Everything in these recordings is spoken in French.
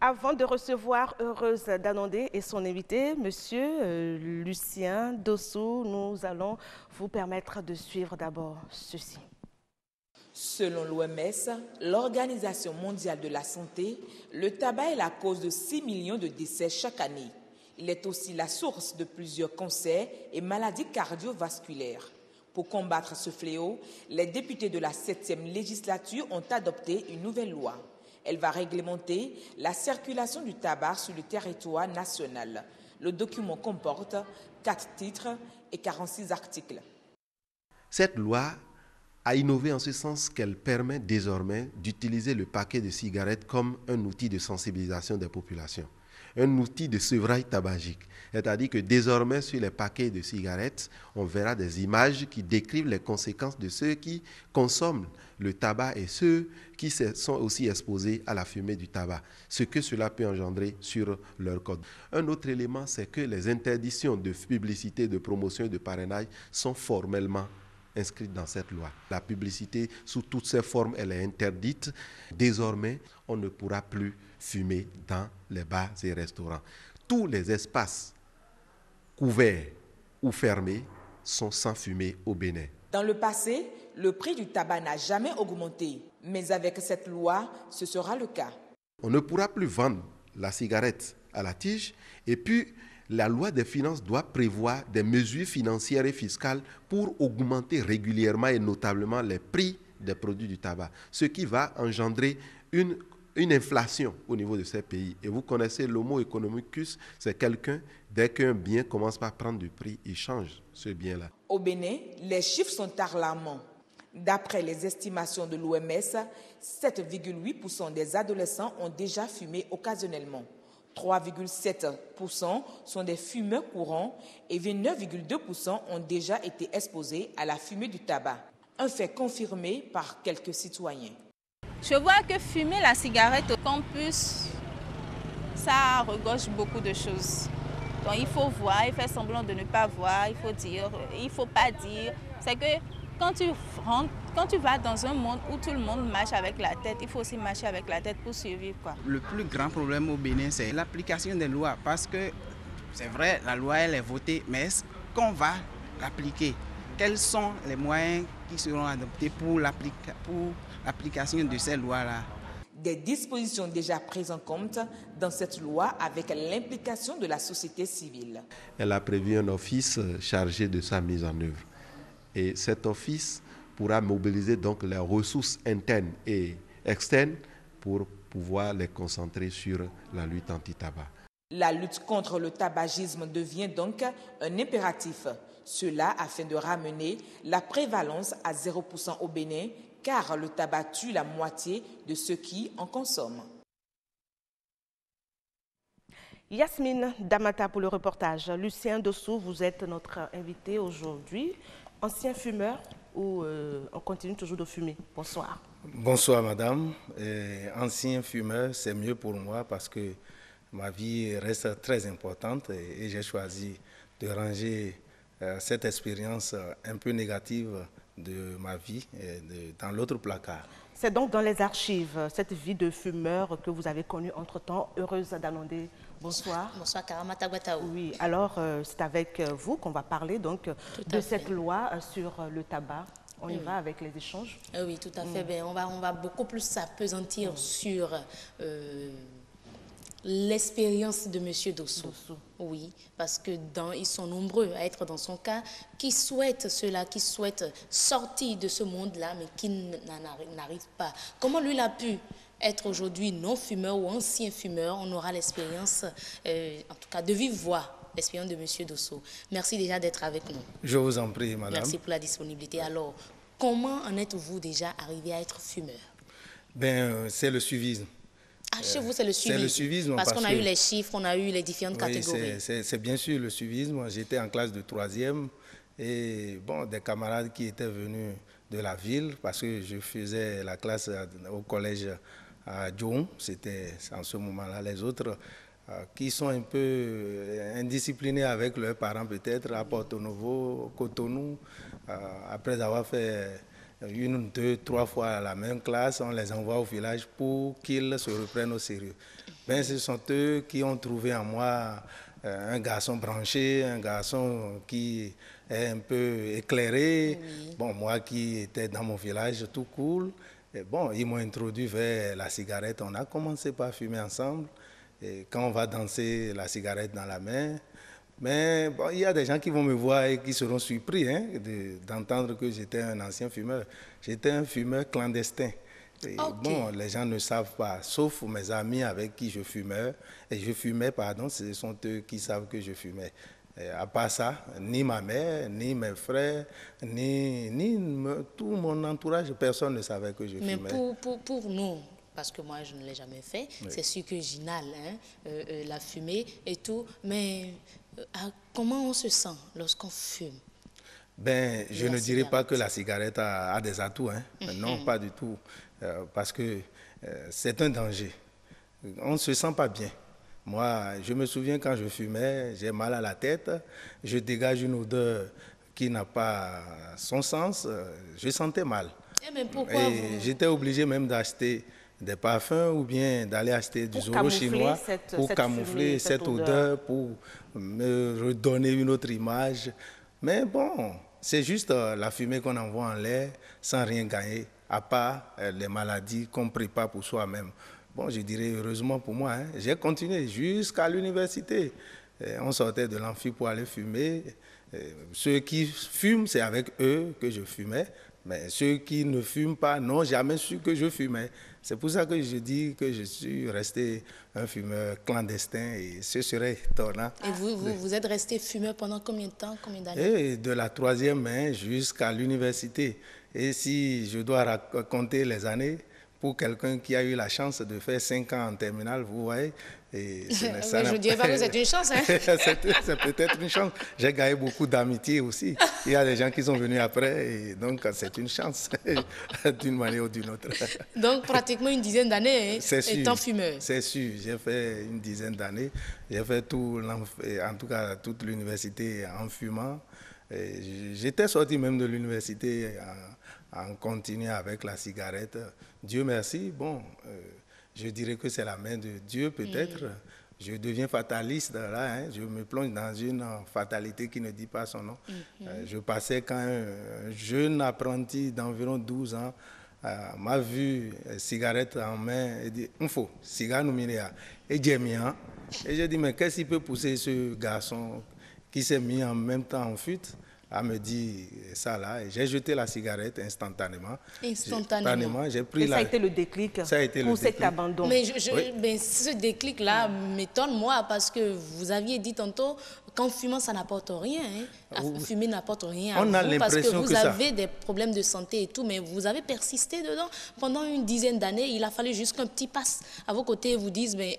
Avant de recevoir Heureuse Danondé et son invité, Monsieur Lucien Dossou, nous allons vous permettre de suivre d'abord ceci. Selon l'OMS, l'Organisation mondiale de la santé, le tabac est la cause de 6 millions de décès chaque année. Il est aussi la source de plusieurs cancers et maladies cardiovasculaires. Pour combattre ce fléau, les députés de la 7e législature ont adopté une nouvelle loi. Elle va réglementer la circulation du tabac sur le territoire national. Le document comporte 4 titres et 46 articles. Cette loi a innové en ce sens qu'elle permet désormais d'utiliser le paquet de cigarettes comme un outil de sensibilisation des populations, un outil de sevrage tabagique. C'est-à-dire que désormais, sur les paquets de cigarettes, on verra des images qui décrivent les conséquences de ceux qui consomment le tabac et ceux qui sont aussi exposés à la fumée du tabac, ce que cela peut engendrer sur leur corps. Un autre élément, c'est que les interdictions de publicité, de promotion et de parrainage sont formellement inscrite dans cette loi. La publicité, sous toutes ses formes, elle est interdite. Désormais, on ne pourra plus fumer dans les bars et restaurants. Tous les espaces couverts ou fermés sont sans fumée au Bénin. Dans le passé, le prix du tabac n'a jamais augmenté. Mais avec cette loi, ce sera le cas. On ne pourra plus vendre la cigarette à la tige et puis la loi des finances doit prévoir des mesures financières et fiscales pour augmenter régulièrement et notablement les prix des produits du tabac, ce qui va engendrer une inflation au niveau de ces pays. Et vous connaissez l'homo economicus, c'est quelqu'un, dès qu'un bien commence par prendre du prix, il change ce bien-là. Au Bénin, les chiffres sont alarmants. D'après les estimations de l'OMS, 7,8% des adolescents ont déjà fumé occasionnellement. 3,7% sont des fumeurs courants et 29,2% ont déjà été exposés à la fumée du tabac. Un fait confirmé par quelques citoyens. Je vois que fumer la cigarette au campus, ça regorge beaucoup de choses. Donc il faut voir, il fait semblant de ne pas voir, il faut dire, il ne faut pas dire. C'est que quand tu vas dans un monde où tout le monde marche avec la tête, il faut aussi marcher avec la tête pour survivre, quoi. Le plus grand problème au Bénin, c'est l'application des lois. Parce que c'est vrai, la loi elle est votée, mais est-ce qu'on va l'appliquer? Quels sont les moyens qui seront adoptés pour l'application de ces lois-là? Des dispositions déjà prises en compte dans cette loi avec l'implication de la société civile. Elle a prévu un office chargé de sa mise en œuvre. Et cet office pourra mobiliser donc les ressources internes et externes pour pouvoir les concentrer sur la lutte anti-tabac. La lutte contre le tabagisme devient donc un impératif. Cela afin de ramener la prévalence à 0% au Bénin, car le tabac tue la moitié de ceux qui en consomment. Yasmine Damata pour le reportage. Lucien Dossou, vous êtes notre invité aujourd'hui. Ancien fumeur ou on continue toujours de fumer? Bonsoir. Bonsoir madame. Ancien fumeur, c'est mieux pour moi parce que ma vie reste très importante et j'ai choisi de ranger cette expérience un peu négative de ma vie dans l'autre placard. C'est donc dans les archives, cette vie de fumeur que vous avez connue entre-temps. Heureuse Danondé, bonsoir. Bonsoir, Karamata Guataou. Oui, alors c'est avec vous qu'on va parler donc de cette loi sur le tabac. On y va avec les échanges? Oui, tout à fait. Ben, on va beaucoup plus s'appesantir sur l'expérience de M. Dossou. Oui, parce que ils sont nombreux à être dans son cas, qui souhaitent cela, qui souhaitent sortir de ce monde-là, mais qui n'arrivent pas. Comment lui a pu être aujourd'hui non-fumeur ou ancien fumeur? On aura l'expérience, en tout cas de vive voix, l'expérience de M. Dossou. Merci déjà d'être avec nous. Je vous en prie, madame. Merci pour la disponibilité. Alors, comment en êtes-vous déjà arrivé à être fumeur? Ben, c'est le suivisme. Ah, chez vous, c'est le suivisme. C'est le suivisme. Parce qu'on a eu les chiffres, on a eu les différentes catégories. C'est bien sûr le suivisme. J'étais en classe de 3e et bon, des camarades qui étaient venus de la ville, parce que je faisais la classe au collège à Djoum, c'était en ce moment-là les autres, qui sont un peu indisciplinés avec leurs parents peut-être, à Porto Novo, Cotonou, après avoir fait 1, 2, 3 fois à la même classe, on les envoie au village pour qu'ils se reprennent au sérieux. Ben, ce sont eux qui ont trouvé en moi un garçon branché, un garçon qui est un peu éclairé. Oui. Bon, moi qui étais dans mon village tout cool, et bon, ils m'ont introduit vers la cigarette. On a commencé par fumer ensemble. Et quand on va danser, la cigarette dans la main. Mais bon, il y a des gens qui vont me voir et qui seront surpris d'entendre que j'étais un ancien fumeur. J'étais un fumeur clandestin. Et bon, les gens ne savent pas, sauf mes amis avec qui je fumais. Et je fumais, pardon, ce sont eux qui savent que je fumais. Et à part ça, ni ma mère, ni mes frères, ni tout mon entourage, personne ne savait que je fumais. Mais pour nous, parce que moi je ne l'ai jamais fait, oui. C'est sûr que Ginal, la fumée et tout, mais comment on se sent lorsqu'on fume? Ben, je ne dirais pas que la cigarette a des atouts, hein. Non, pas du tout, parce que c'est un danger. On ne se sent pas bien. Moi, je me souviens quand je fumais, j'ai mal à la tête, je dégage une odeur qui n'a pas son sens, je sentais mal. Mais pourquoi j'étais obligé même d'acheter des parfums ou bien d'aller acheter du Zoro chinois pour camoufler cette odeur, pour me redonner une autre image. Mais bon, c'est juste la fumée qu'on envoie en l'air sans rien gagner, à part les maladies qu'on prépare pour soi-même. Bon, je dirais heureusement pour moi, hein, j'ai continué jusqu'à l'université. On sortait de l'amphi pour aller fumer. Ceux qui fument, c'est avec eux que je fumais. Mais ceux qui ne fument pas n'ont jamais su que je fumais. C'est pour ça que je dis que je suis resté un fumeur clandestin et ce serait étonnant. Et vous êtes resté fumeur pendant combien de temps, combien d'années? De la 3e jusqu'à l'université. Et si je dois raconter les années, pour quelqu'un qui a eu la chance de faire 5 ans en terminale, vous voyez. Et je ne dirais pas que c'est une chance. Hein? C'est peut-être une chance. J'ai gagné beaucoup d'amitié aussi. Il y a des gens qui sont venus après, et donc c'est une chance, d'une manière ou d'une autre. Donc pratiquement une dizaine d'années étant fumeur. C'est sûr, j'ai fait une dizaine d'années. J'ai fait en tout cas toute l'université en fumant. J'étais sorti même de l'université en continuant avec la cigarette. Dieu merci, bon, je dirais que c'est la main de Dieu peut-être. Je deviens fataliste là, hein, je me plonge dans une fatalité qui ne dit pas son nom. Je passais quand un jeune apprenti d'environ 12 ans m'a vu cigarette en main et dit « Info, cigare numéro » et j'ai mis un. Et j'ai dit « Mais qu'est-ce qui peut pousser ce garçon qui s'est mis en même temps en fuite ?» à me dire ça là, et j'ai jeté la cigarette instantanément. Instantanément. J'ai pris ça a été le déclic pour cet abandon. Mais, ben, ce déclic-là m'étonne, moi, parce que vous aviez dit tantôt qu'en fumant, ça n'apporte rien. Hein. Fumer n'apporte rien à vous, parce que vous avez des problèmes de santé et tout, mais vous avez persisté dedans pendant une dizaine d'années. Il a fallu juste qu'un petit passe à vos côtés vous dise, ben,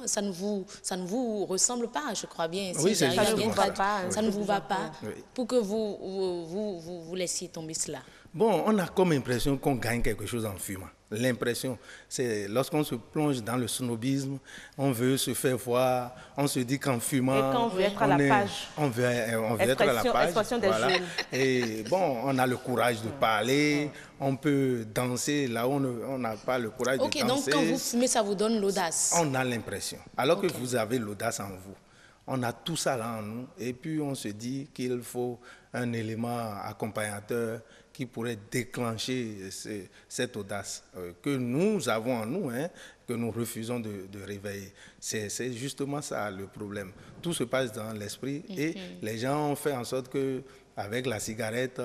ça ne vous ressemble pas, je crois bien. Oui, ça ne vous va pas. Oui. Pour que vous laissiez tomber cela. Bon, on a comme impression qu'on gagne quelque chose en fumant. L'impression, c'est lorsqu'on se plonge dans le snobisme, on veut se faire voir, on se dit qu'en fumant, et quand on veut être à la page. On veut être à la page. Expression des jeunes. Et bon, on a le courage de parler, on peut danser là où on n'a pas le courage de danser. Ok, donc quand vous fumez, ça vous donne l'audace. On a l'impression. Alors que vous avez l'audace en vous. On a tout ça là en nous et puis on se dit qu'il faut un élément accompagnateur qui pourrait déclencher cette audace que nous avons en nous, hein, que nous refusons de réveiller. C'est justement ça le problème. Tout se passe dans l'esprit et les gens ont fait en sorte qu'avec la cigarette,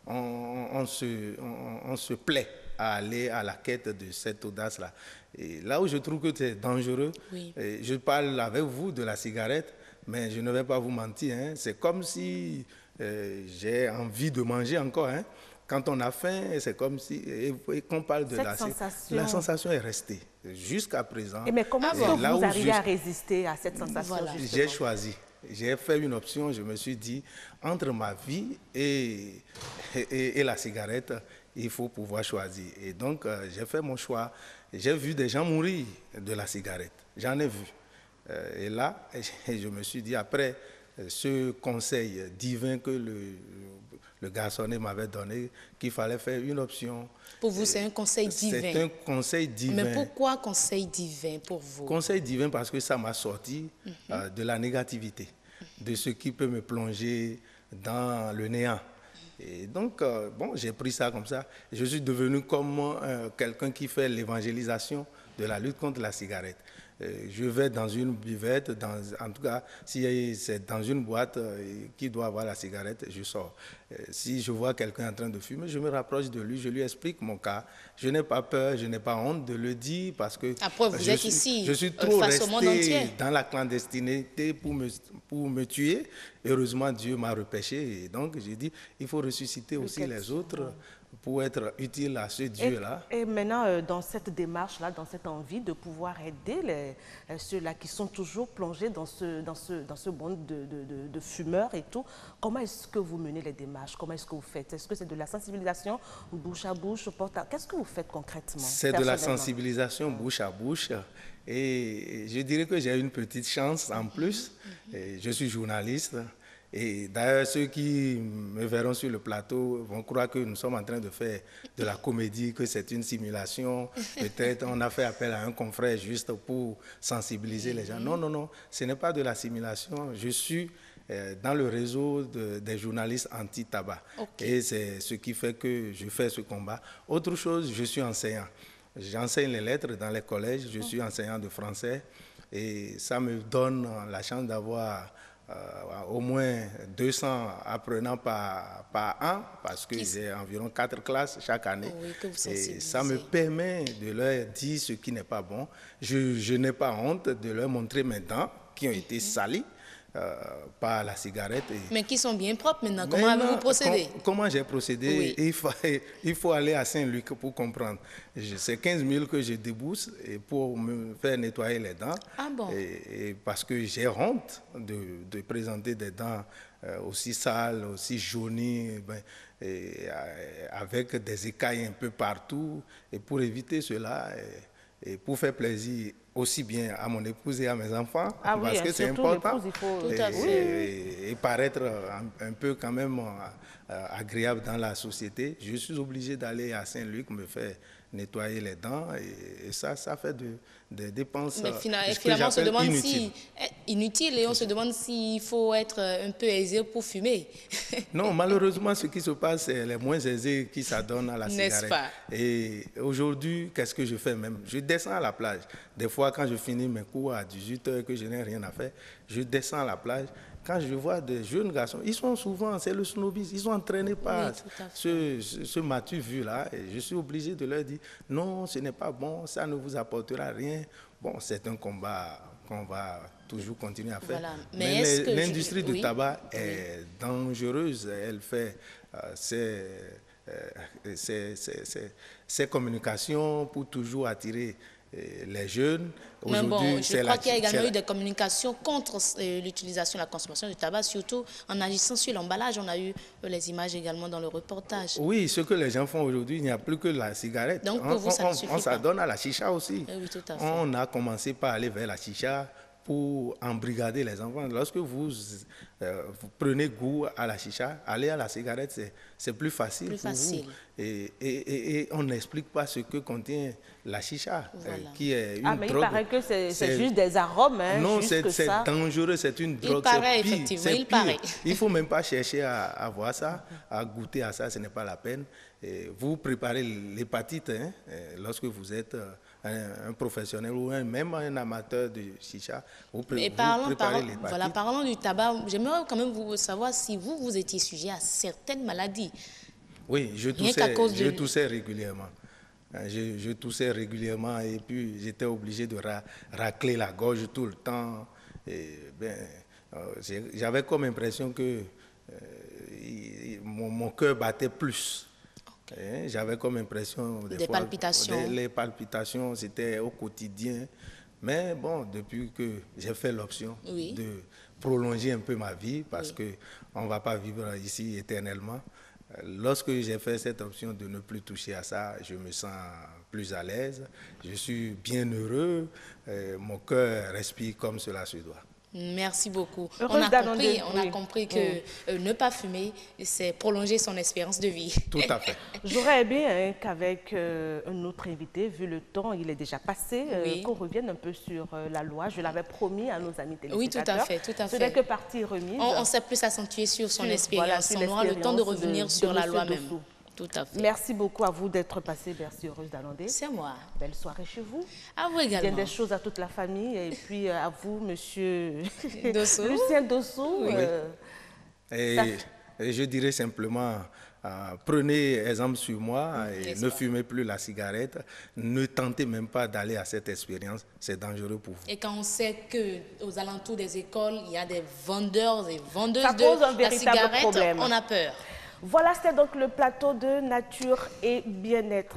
on se plaît à aller à la quête de cette audace-là. Et là où je trouve que c'est dangereux, je parle avec vous de la cigarette, mais je ne vais pas vous mentir, hein, c'est comme si j'ai envie de manger encore. Hein. Quand on a faim, c'est comme si, et qu'on parle de la sensation est restée jusqu'à présent. Mais comment vous arrivez à résister à cette sensation? Voilà. J'ai choisi. J'ai fait une option, je me suis dit, entre ma vie et la cigarette, il faut pouvoir choisir. Et donc, j'ai fait mon choix. J'ai vu des gens mourir de la cigarette. J'en ai vu. Et là, je me suis dit, après ce conseil divin que le garçonnet m'avait donné, qu'il fallait faire une option. Pour vous, c'est un conseil divin. C'est un conseil divin. Mais pourquoi conseil divin pour vous? Conseil divin parce que ça m'a sorti de la négativité, de ce qui peut me plonger dans le néant. Et donc, bon, j'ai pris ça comme ça. Je suis devenu comme quelqu'un qui fait l'évangélisation de la lutte contre la cigarette. Je vais dans une buvette, en tout cas, si c'est dans une boîte qui doit avoir la cigarette, je sors. Si je vois quelqu'un en train de fumer, je me rapproche de lui, je lui explique mon cas. Je n'ai pas peur, je n'ai pas honte de le dire parce que après, vous êtes ici, je suis trop face au monde entier. resté dans la clandestinité pour me tuer. Heureusement, Dieu m'a repêché. Et donc, j'ai dit, il faut ressusciter aussi les autres pour être utile à ce Dieu-là. Et maintenant, dans cette démarche-là, dans cette envie de pouvoir aider ceux-là qui sont toujours plongés dans ce monde de fumeurs et tout, comment est-ce que vous menez les démarches? Comment est-ce que vous faites? Est-ce que c'est de la sensibilisation bouche à bouche, qu'est-ce que vous faites concrètement? C'est de la sensibilisation bouche à bouche. Et je dirais que j'ai une petite chance en plus. Je suis journaliste. Et d'ailleurs, ceux qui me verront sur le plateau vont croire que nous sommes en train de faire de la comédie, que c'est une simulation. Peut-être on a fait appel à un confrère juste pour sensibiliser les gens. Non, non, non, ce n'est pas de la simulation. Je suis dans le réseau des journalistes anti-tabac. Et c'est ce qui fait que je fais ce combat. Autre chose, je suis enseignant. J'enseigne les lettres dans les collèges. Je suis enseignant de français. Et ça me donne la chance d'avoir au moins 200 apprenants par an, parce que j'ai environ 4 classes chaque année. Oui, et ça me permet de leur dire ce qui n'est pas bon. Je n'ai pas honte de leur montrer mes dents qui ont été salies par la cigarette. Mais qui sont bien propres maintenant. Comment avez-vous procédé? Comment j'ai procédé? Oui. Il faut aller à Saint-Luc pour comprendre. C'est 15 000 que je débourse pour me faire nettoyer les dents. Ah bon? Et parce que j'ai honte de présenter des dents aussi sales, aussi jaunies, avec des écailles un peu partout. Et pour éviter cela, et pour faire plaisir aussi bien à mon épouse et à mes enfants, parce que c'est important, et paraître un peu quand même agréable dans la société, je suis obligé d'aller à Saint-Luc me faire nettoyer les dents, et ça fait des dépenses. Mais finalement, on se demande si inutile, et on se demande s'il faut être un peu aisé pour fumer. Non, malheureusement, ce qui se passe, c'est les moins aisés qui s'adonnent à la cigarette. N'est-ce pas? Et aujourd'hui, qu'est-ce que je fais même? Je descends à la plage. Des fois, quand je finis mes cours à 18h, que je n'ai rien à faire, je descends à la plage. Quand je vois des jeunes garçons, ils sont souvent, c'est le snobisme, ils sont entraînés par ce m'as-tu vu-là. Et je suis obligé de leur dire, non, ce n'est pas bon, ça ne vous apportera rien. Bon, c'est un combat qu'on va toujours continuer à faire. Voilà. Mais l'industrie du tabac est dangereuse. Elle fait ses communications pour toujours attirer les jeunes. Mais bon, je crois qu'il y a également eu des communications contre l'utilisation et la consommation du tabac, surtout en agissant sur l'emballage. On a eu les images également dans le reportage. Oui, ce que les gens font aujourd'hui, il n'y a plus que la cigarette. Donc pour vous, ça ne suffit pas. On s'adonne à la chicha aussi. Oui, tout à fait. On a commencé par aller vers la chicha pour embrigader les enfants. Lorsque vous prenez goût à la chicha, aller à la cigarette, c'est plus facile pour vous. Et on n'explique pas ce que contient la chicha, qui est une drogue. Mais il paraît que c'est juste des arômes. Hein, non, c'est dangereux, c'est une drogue. Il paraît, effectivement, il paraît. Il ne faut même pas chercher à voir ça, à goûter à ça, ce n'est pas la peine. Et vous préparez l'hépatite lorsque vous êtes un professionnel ou même un amateur de chicha. Parlons du tabac. J'aimerais quand même savoir si vous étiez sujet à certaines maladies. Oui, je toussais régulièrement. Je toussais régulièrement et puis j'étais obligé de racler la gorge tout le temps. J'avais comme impression que mon cœur battait plus. J'avais comme impression des palpitations. Les palpitations, c'était au quotidien. Mais bon, depuis que j'ai fait l'option de prolonger un peu ma vie, parce qu'on ne va pas vivre ici éternellement, lorsque j'ai fait cette option de ne plus toucher à ça, je me sens plus à l'aise, je suis bien heureux, mon cœur respire comme cela se doit. Merci beaucoup. Heureuse d'Anandé, On a compris que ne pas fumer, c'est prolonger son espérance de vie. Tout à fait. J'aurais aimé qu'avec un autre invité, vu le temps, il est déjà passé, qu'on revienne un peu sur la loi. Je l'avais promis à nos amis téléspectateurs. Oui, tout à fait, tout à fait. Ce n'est que partie remise. On s'est plus accentué sur son expérience. On aura le temps de revenir sur la loi même. Tout à fait. Merci beaucoup à vous d'être passé. Merci, heureuse d'Anandé. C'est moi. Belle soirée chez vous. À vous également. Bien des choses à toute la famille et puis à vous, monsieur Dosso. Lucien Dosso. Oui. Et je dirais simplement, prenez exemple sur moi et ne fumez plus la cigarette. Ne tentez même pas d'aller à cette expérience, c'est dangereux pour vous. Et quand on sait qu'aux alentours des écoles, il y a des vendeurs et vendeuses Ça pose un de la véritable cigarette, problème. on a peur. Voilà, c'était donc le plateau de Nature et Bien-être.